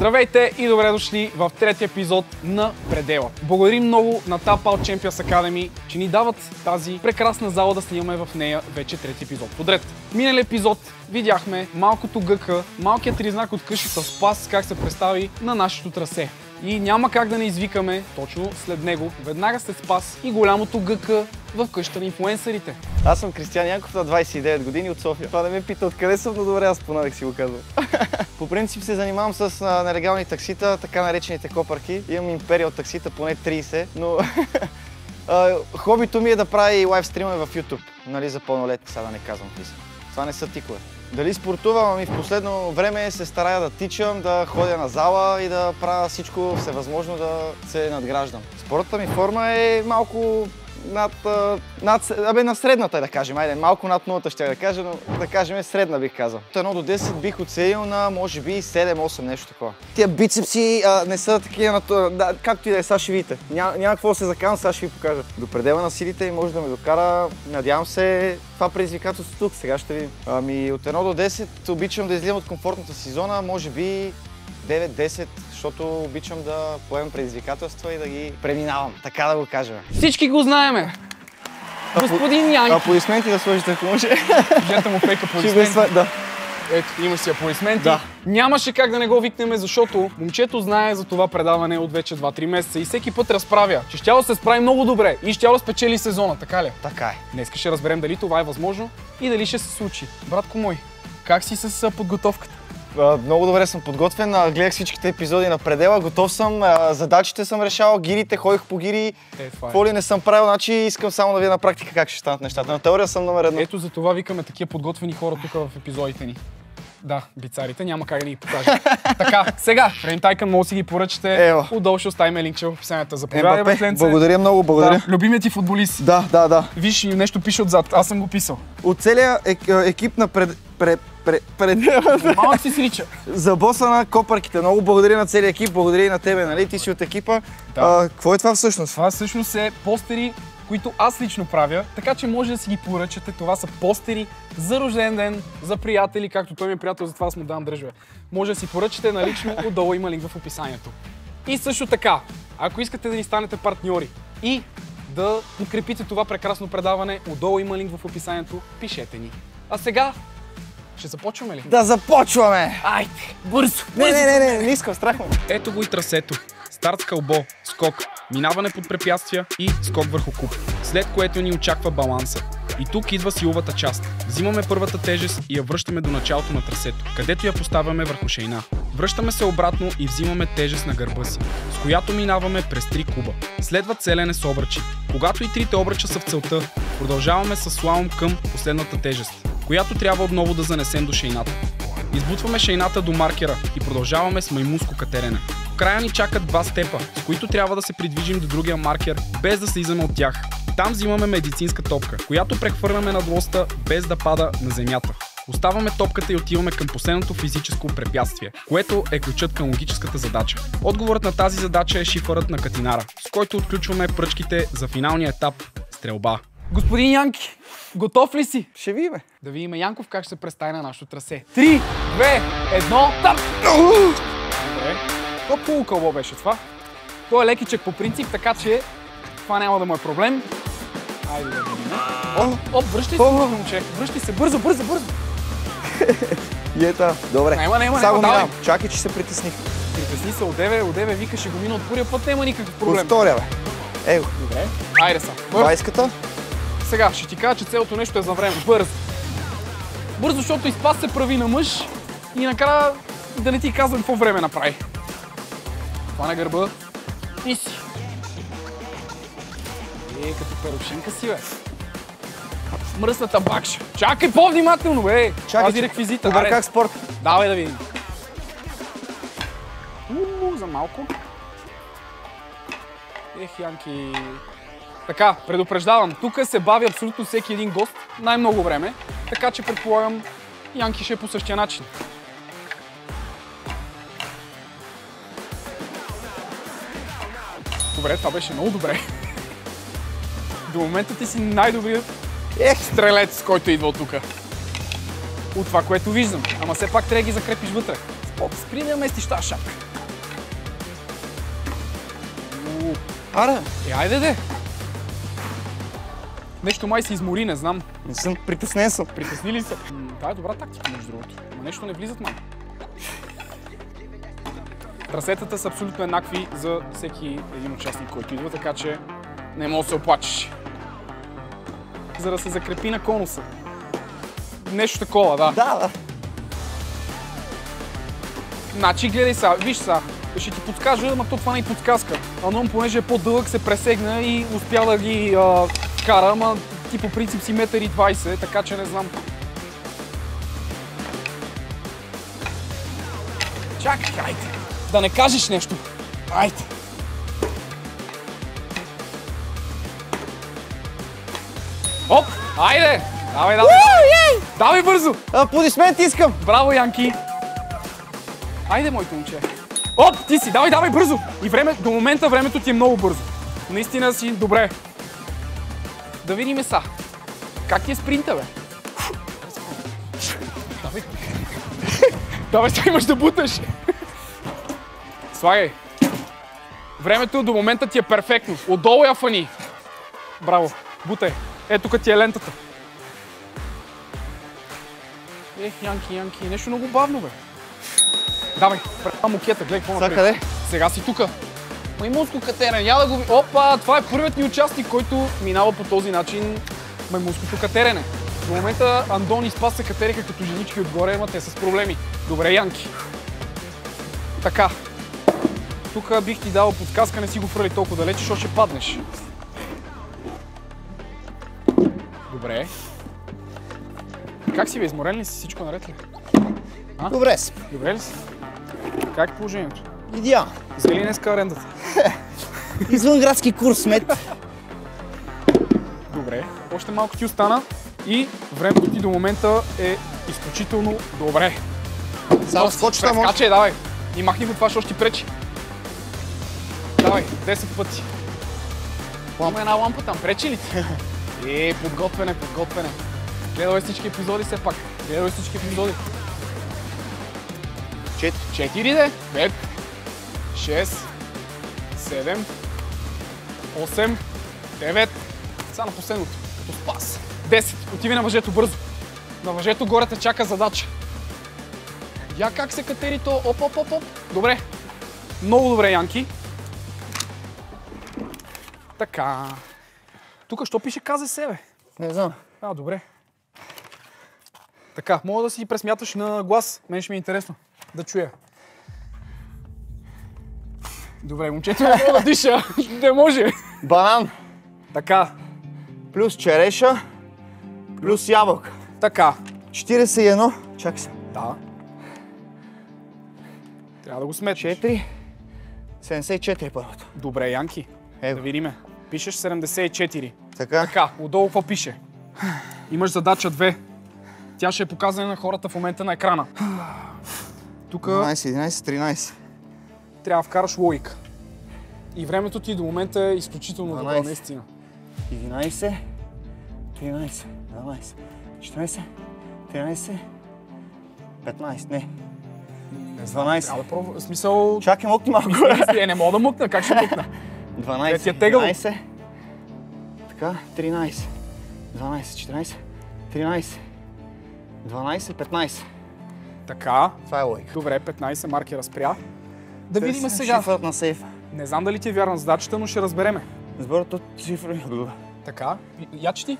Здравейте и добре дошли в третия епизод на Предела. Благодарим много на Tap Out Champions Academy, че ни дават тази прекрасна зала да снимаме в нея вече трети епизод подред. Миналия епизод видяхме малкото ГК, малкият тризнак от къщата Спас, как се представи на нашето трасе. И няма как да не извикаме точно след него, веднага след Спас и голямото ГК в къщата на инфлуенсърите. Аз съм Кристиан Янков, на 29 години от София. Това не ме пита откъде съм, но добре, аз понадех си го казвам. По принцип се занимавам с нелегални таксита, така наречените копърки. Имам империя от таксита, поне 30, но хобито ми е да прави лайвстримове в YouTube. Нали, за пълнолетни, сега да не казвам какви са. Това не са тикове. Дали спортувам? Ами в последно време се старая да тичам, да ходя на зала и да правя всичко всевъзможно да се надграждам. Спортната ми форма е малко над средната, да кажем. Айде, малко над нулата ще да кажа, но да кажем средна бих казал. От 1 до 10 бих оценил на може би 7-8, нещо такова. Тия бицепси не са такива, както и да е, сега ще видите. Няма какво да се заканам, сега ще ви покажа. До предела на силите и може да ме докара, надявам се, това предизвикателство тук, сега ще видим. Ами от 1 до 10 обичам да излизам от комфортната си зона, може би 9-10, защото обичам да поемам предизвикателства и да ги преминавам, така да го кажем. Всички го знаеме! Господин Янки! Аплодисменти да сложите, ако може. Жета му фейк аплодисменти. Да. Ето, има си аплодисменти. Да. Нямаше как да не го викнем, защото момчето знае за това предаване от вече 2-3 месеца и всеки път разправя, че щяло се справи много добре и щяло спечели сезона, така ли? Така е. Днес ще разберем дали това е възможно и дали ще се случи. Братко мой, как си с подготовката? Много добре съм подготвен, гледах всичките епизоди на Предела, готов съм, задачите съм решавал, гирите, ходих по гири, какво ли не съм правил, значи искам само да видя на практика как ще станат нещата. На теория съм номер 1. Ето за това викаме такива подготвени хора тук в епизодите ни. Да, бицарите, няма как да ни ги покажа. Така, сега, Фреймтайкън, може да си ги поръчате. Долу ще оставим линкче в описанието. Заповядай, братленце. Благодаря много, благодаря. Да, любимият ти футболист. Да. Виж, нещо пише отзад, аз съм го писал. От целия екип на Предела. Малък си срича. За боса на копърките. Много благодаря на целия екип, благодаря и на тебе, нали? Ти си от екипа. Да. Какво е това всъщност? Това всъщност е постери, които аз лично правя, така че може да си ги поръчате. Това са постери за рожден ден, за приятели, както той ми е приятел, затова аз му давам дръжбе. Може да си поръчате налично, отдолу има линк в описанието. И също така, ако искате да ни станете партньори и да подкрепите това прекрасно предаване, отдолу има линк в описанието, пишете ни. А сега, ще започваме ли? Да започваме! Айде, бързо! Не искам, страх ме. Ето го и трасето. Старт с кълбо, скок, минаване под препятствия и скок върху куп, след което ни очаква баланса. И тук идва силовата част. Взимаме първата тежест и я връщаме до началото на трасето, където я поставяме върху шейна. Връщаме се обратно и взимаме тежест на гърба си, с която минаваме през 3 куба. Следва целене с обръчи. Когато и трите обръча са в целта, продължаваме с слалом към последната тежест, която трябва отново да занесем до шейната. Избутваме шейната до маркера и продължаваме с маймунско катерене. В края ни чакат 2 степа, с които трябва да се придвижим до другия маркер, без да слизаме от тях. Там взимаме медицинска топка, която прехвърляме над лоста, без да пада на земята. Оставаме топката и отиваме към последното физическо препятствие, което е ключът към логическата задача. Отговорът на тази задача е шифърът на катинара, с който отключваме пръчките за финалния етап – стрелба. Господин Янки, готов ли си? Ще видим. Да видим Янков как ще се представи на нашото трасе. 3, 2, 1, там! Добре. То полукълбо беше това. То е лекичък по принцип, така че това няма да му е проблем. Айде да видим. Връщай се, момче. Връщай се, бързо. Ета, добре. Няма, давай. Чакай, че се притесних. Притесни се, одеве, вика, ще го мина от първия път, няма никакъв проблем. От втория, бе. Его. Добре. Айде са. 20-ката. Сега, ще ти кажа, че цялото нещо е за време. Бързо, защото изпас се прави на мъж и накрая да не ти казвам какво време направи. Това на гърба. И си. Като перушинка си, бе. Мръсната бакша. Чакай по-внимателно, бе. Пази реквизита. Добре, как спорт? Давай да видим. За малко. Янки. Така, предупреждавам, тук се бави абсолютно всеки един гост най-много време, така че предполагам Янки ще е по същия начин. Добре, това беше много добре. До момента ти си най-добрият стрелец, който идва от тук. От това, което виждам. Ама все пак трябва да ги закрепиш вътре. Спри да местиш тази шапка. Аре! Айде де! Нещо май се измори, не знам. Не съм, притеснен съм. Притесни ли се? Това е добра тактика, между другото. Но нещо не влизат, май. Трасетата са абсолютно еднакви за всеки един участник, който идва, така че не може да се оплачеш. За да се закрепи на конуса. Нещо такова, да. Да. Значи, гледай сега, виж сега, ще ти подскажа, но това не е подсказка. Анон, понеже е по-дълъг, се пресегна и успя да ги кара, ама ти по принцип си 1,20 м, така че не знам. Чакай, айде. Да не кажеш нещо. Айде. Оп, айде. Давай. Давай бързо. Аплодисменти искам. Браво, Янки. Айде, моето момче. Оп, ти си, давай бързо. И до момента времето ти е много бързо. Наистина си добре. Да видим са. Как ти е спринта, бе? Давай, сега имаш да буташ. Слагай. Времето до момента ти е перфектно. Отдолу я фани. Браво. Бутай. Ето тук ти е лентата. Янки. Нещо много бавно, бе. Давай, предава мукета, гледай какво направи. Къде? Сега си тука. Маймунско катерене, я да го... Опа, това е първият ни участник, който минава по този начин маймунското катерене. В момента Андон и Спас се катериха като женички отгоре, ама те с проблеми. Добре, Янки. Така. Тук бих ти дал подсказка, не си го фърли толкова далече, защото ще паднеш. Добре. Как си, бе? Изморен ли си? Всичко наред ли? Добре си. Добре ли си? Как е положението? Идеално. Взе ли днеска арендата? Извънградски курс мет. Добре. Още малко ти остана и времето ти до момента е изключително добре. Само скочи там. Прескачай, давай. И махни го това, защото ще ти пречи. Давай, 10 пъти. Има една лампа там, пречи ли ти? Подготвяне. Гледай всички епизоди все пак. 4, 5, 6, 7, 8, 9. Сега на последното, като Спас. 10. Отиви на въжето бързо. На въжето горе те чака задача. Я как се катери то. Оп. Добре. Много добре, Янки. Така. Тук що пише КЗС, бе? Не знам. Добре. Така, мога да си пресмяташ на глас. Мен ще ми е интересно да чуя. Добре, момчето не мога да диша. Не може. Банан. Така. Плюс череша. Плюс ябълка. Така. 41. Чакай се. Да. Трябва да го сметнеш. 4. 74 първото. Добре, Янки. Да видиме. Пишеш 74. Така. Отдолу какво пише? Имаш задача 2. Тя ще е показана на хората в момента на екрана. Тук 12, 11, 13. трябва да вкараш логика. И времето ти до момента е изключително добро, наистина. 11, 13, 12, 14, 13, 15, не. 12. Трябва да пробва. В смисъл... Чакай, мокни малко. Не мога да мукна, как ще мукна? 12, 13, така, 13, 12, 14, 13, 12, 15. Така. Това е логика. Добре, 15 маркера спря. Да видим сега. Шифърът на сейфа. Не знам дали ти е вярна задачата, но ще разбереме. Сборът от цифри... Така, я чети.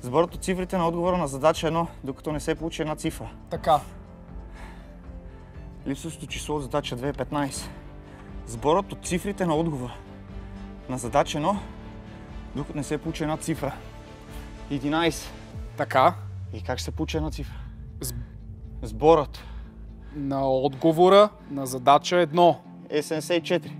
Сборът от цифрите на отговора на задача 1, докато не се получи една цифра. Така. Липсващото число от задача 2 е 15. Сборът от цифрите на отговора на задача 1, докато не се получи една цифра. 11. Така. И как ще се получи една цифра? Сборът на отговора на задача 1 е 74.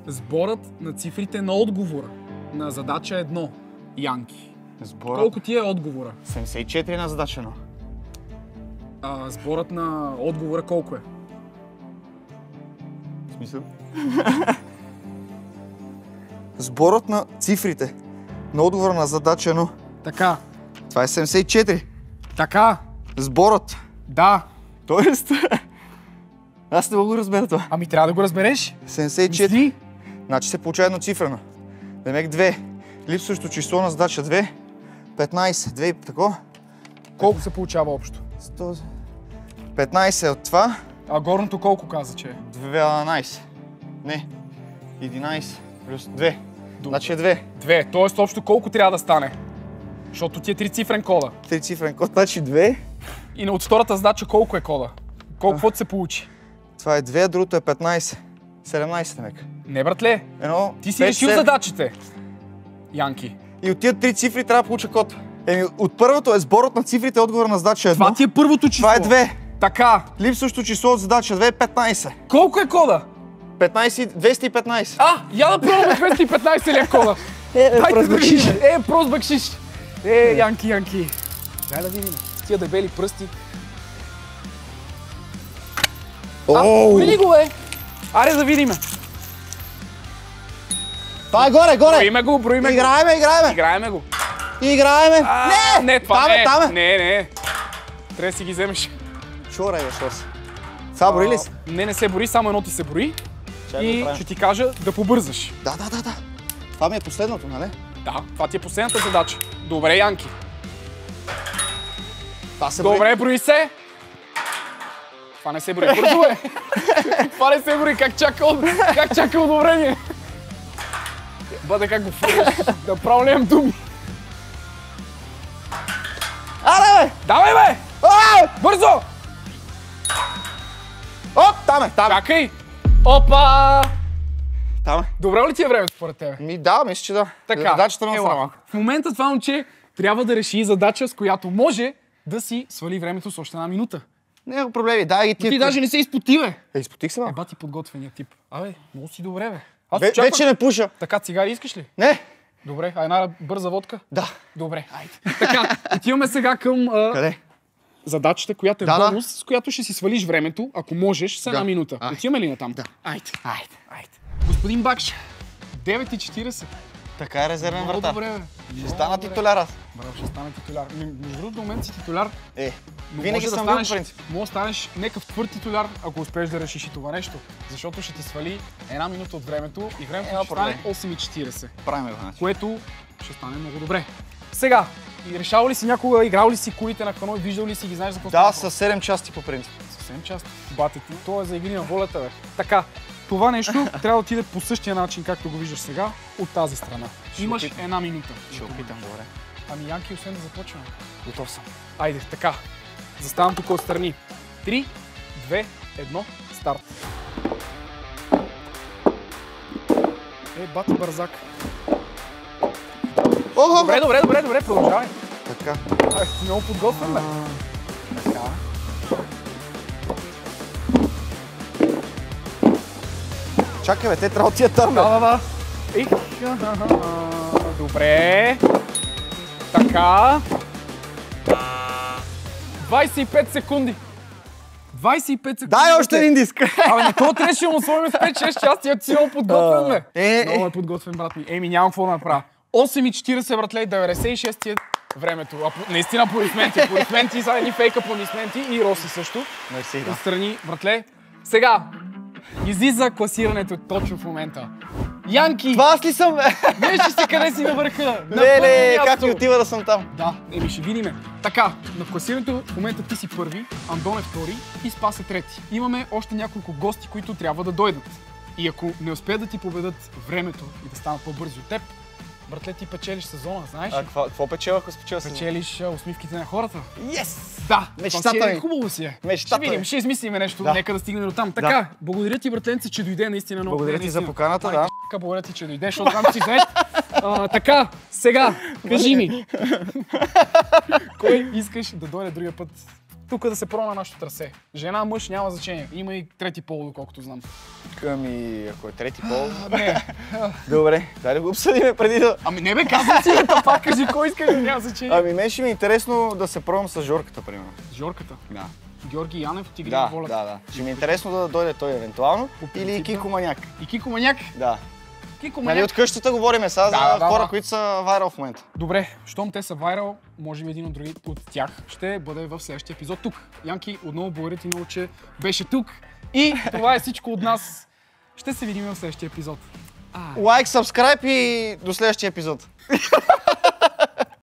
Сборът на цифрите на отговора на задача 1, Янки. Сборът... Колко ти е отговора? 74 на задача 1. Сборът на отговора колко е? В смисъл? Сборът на цифрите на отговора на задача 1. Така. Това е 74. Така. Сборът. Да. Тоест... Аз не мога да разбера това. Ами трябва да го разбереш. 74. Мисли. Значи се получава едноцифрено. Демек 2. Липсващо число на задача 2. 15. 2 тако. Колко се получава общо? 100. 15 от това. А горното колко каза, че е? 12. Не. 11 плюс 2. Значи е 2. 2. Тоест общо колко трябва да стане? Защото ти е трицифрен кода. Трицифрен код, значи 2. И от втората задача колко е кода? Колко се получи? Това е 2, другото е 15. 17 демек. Не, братле. Едно, Ти си 5, решил 7. задачите. Янки. И от тия 3 цифри трябва да получа код. От първото е сборът на цифрите, отговор на задача 1. Това ти е първото число. Това е 2. Така. Липсващо число от задача 2 е 15. Колко е кода? 15, 215. Я да пробваме 215 ли е кода? Дайте да видим. Прост бакшиш. Янки. Дай да видим. С тия дебели пръсти. Брои го, Аре да видим. Това е горе. Броиме го. Играеме. го. Играеме. Не, това не. Там е. Не. Трябва да си ги вземеш. Чора е, шос. Това брои ли си? Не се брои, само едно ти се брои. И ще ти кажа да побързаш. Да. Това ми е последното, нали? Да, това ти е последната задача. Добре, Янки. Това се брои. Добре, брои се. Това не се брои. Бързо е. Това не се брои. Как чака одобрение. Бъде как го фърляш. Да право нямам думи. Аре, бе! Давай, бе! Бързо! Оп, там е. Чакай! Опа! Там е. Добре ли ти е времето според тебе? Да, мисля, че да. Така, задачата на малко. В момента това момче трябва да реши задача, с която може да си свали времето с още една минута. Няма проблеми, дай ги ти. Ти даже не се изпоти, бе! Изпотих се, Бати подготвения тип. Много си добре, бе. Вече не пуша. Така, цигари искаш ли? Не. Добре, една бърза водка? Да. Добре, айде. Така, отиваме сега към Къде? задачата, която е бонус, с която ще си свалиш времето, ако можеш, с една минута. Отиваме ли натам? Да. Айде. Господин Бакш, 9:40. Така е резервен Много вратар. добре, бе. Ще стана титуляр аз. Браво, ще стане титуляр. Между другото, до момента си титуляр. Винаги съм бил по принцип. Може да станеш някакъв твърд титуляр, ако успееш да решиш и това нещо. Защото ще ти свали една минута от времето и времето ще стане 8:40. Правим го, значи. Което ще стане много добре. Сега, и решавал ли си някога, играл ли си колите на каной, виждал ли си ги, знаеш за какво? Да, с 7 части по принцип. С 7 части. Бате ти, то е за игри на волята, бе. Така, това нещо трябва да отиде по същия начин, както го виждаш сега, от тази страна. Имаш една минута. Ще опитам, добре. Ами, Янки, освен да започваме. Готов съм. Айде, така. Заставам тук отстрани. 3, 2, 1, старт. Бати бързак. Добре, продължавай. Така. Си много подготвен, бе. Така. Чакай, бе, те трябва да тия там, бе. Да. Добре. Така. 25 секунди. 25 секунди. Дай още един диск. Абе, на това трябваше да му сложим с 5-6 части, ако си много подготвен, бе. Много е подготвен, брат ми. Еми, нямам какво да направя. 8:40, братле, 96 е времето. Наистина аплодисменти. Аплодисменти са едни фейк аплодисменти и Роси също. Мерси, да. Отстрани, братле. Сега, излиза класирането точно в момента. Янки! Това аз ли съм, бе? Вижте се къде си на върха. Леле, как ми отива да съм там? Да, ще видим. Така, на класирането в момента ти си първи, Андон е втори и Спас е трети. Имаме още няколко гости, които трябва да дойдат. И ако не успеят да ти победят времето и да станат по-бързи от теб, братле, ти печелиш сезона, знаеш ли? Какво печела, ако спечела сезона? Печелиш усмивките на хората. Yes! Да, мечтата ми. Хубаво си е. Мечтата Ще видим, ще измислим нещо, да. Нека да стигнем до там. Така, благодаря ти, братленце, че дойде наистина много. Благодаря ти за поканата, да. Благодаря ти, че дойде, защото там си зает. Така, сега, кажи ми. Кой искаш да дойде другия път тук да се пробва на нашото трасе? Жена, мъж, няма значение. Има и трети пол, доколкото знам. Ако е трети пол... Не. Добре, дай да го обсъдим преди да... Ами не бе, казвам си, пак кажи кой искаш, няма значение. Ами мен ще ми е интересно да се пробвам с Жорката, примерно. Жорката? Да. Георги Янев от Игри на волята. Да. Ще ми е интересно да дойде той евентуално. Или Кико Маняк. И Кико Маняк? Да. Кико, Нали от къщата говориме сега за хора, да. които са вайрал в момента. Добре, щом те са вайрал, може би един от тях ще бъде в следващия епизод тук. Янки, отново благодаря ти много, че беше тук. И това е всичко от нас. Ще се видим в следващия епизод. Лайк, сабскрайб и до следващия епизод.